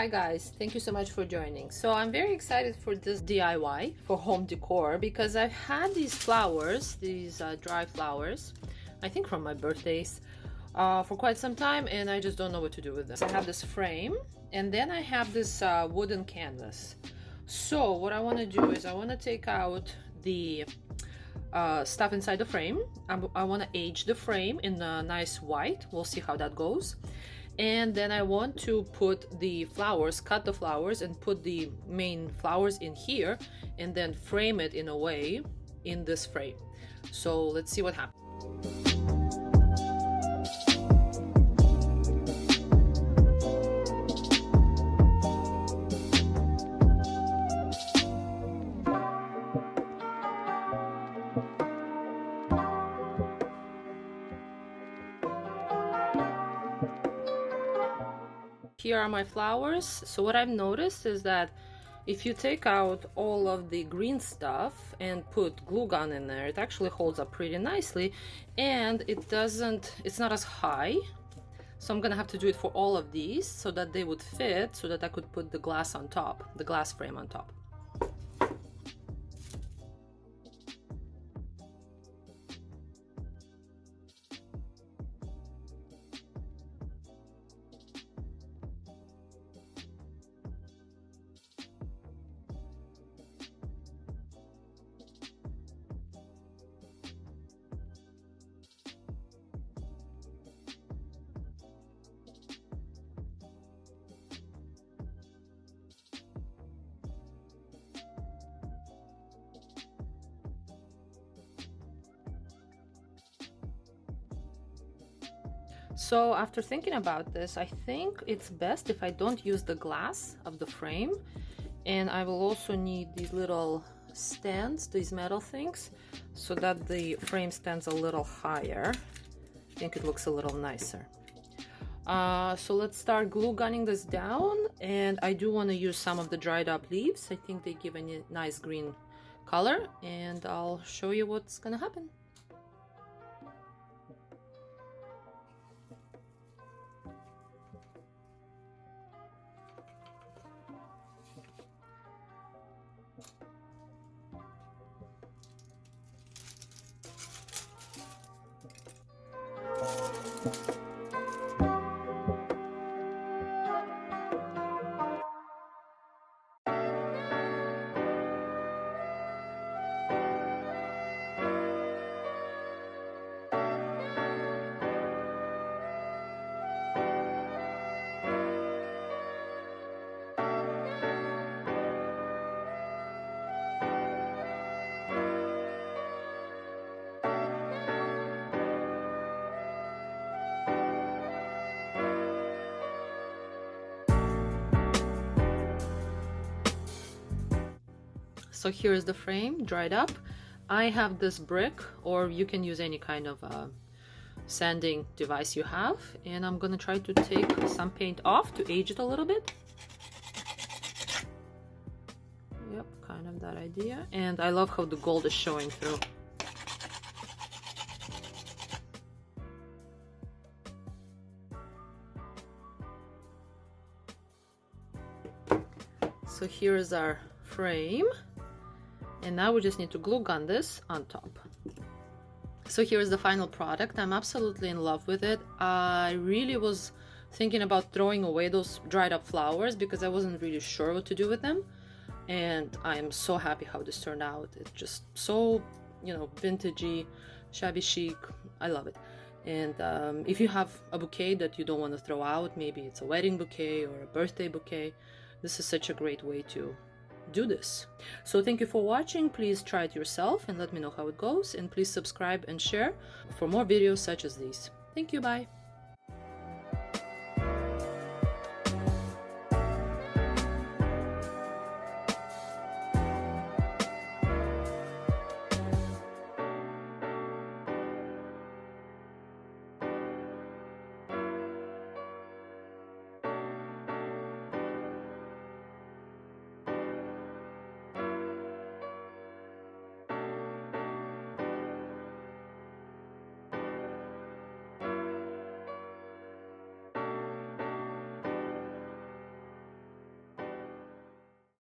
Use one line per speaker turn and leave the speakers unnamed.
Hi guys, thank you so much for joining. So I'm very excited for this DIY for home decor because I've had these flowers, these dry flowers, I think from my birthdays, for quite some time, and I just don't know what to do with them. So I have this frame, and then I have this wooden canvas. So what I want to do is I want to take out the stuff inside the frame. I want to age the frame in a nice white. We'll see how that goes. And then I want to put the flowers, cut the flowers and put the main flowers in here and then frame it in a way in this frame. So let's see what happens. Here are my flowers. So what I've noticed is that if you take out all of the green stuff and put glue gun in there, it actually holds up pretty nicely, and it's not as high. So I'm gonna have to do it for all of these so that they would fit, so that I could put the glass on top, the glass frame on top. So after thinking about this, I think it's best if I don't use the glass of the frame, and I will also need these little stands, these metal things, so that the frame stands a little higher. I think it looks a little nicer. So let's start glue gunning this down, and I do want to use some of the dried up leaves. I think they give a nice green color, and I'll show you what's gonna happen. So here is the frame dried up. I have this brick, or you can use any kind of sanding device you have, and I'm gonna try to take some paint off to age it a little bit. Yep, kind of that idea. And I love how the gold is showing through. So here is our frame. And now we just need to glue gun this on top. So here's the final product. I'm absolutely in love with it. I really was thinking about throwing away those dried up flowers because I wasn't really sure what to do with them. And I am so happy how this turned out. It's just so, vintagey, shabby chic. I love it. And if you have a bouquet that you don't want to throw out, maybe it's a wedding bouquet or a birthday bouquet, this is such a great way to do this. So thank you for watching. Please try it yourself and let me know how it goes, and please subscribe and share for more videos such as these. Thank you. Bye.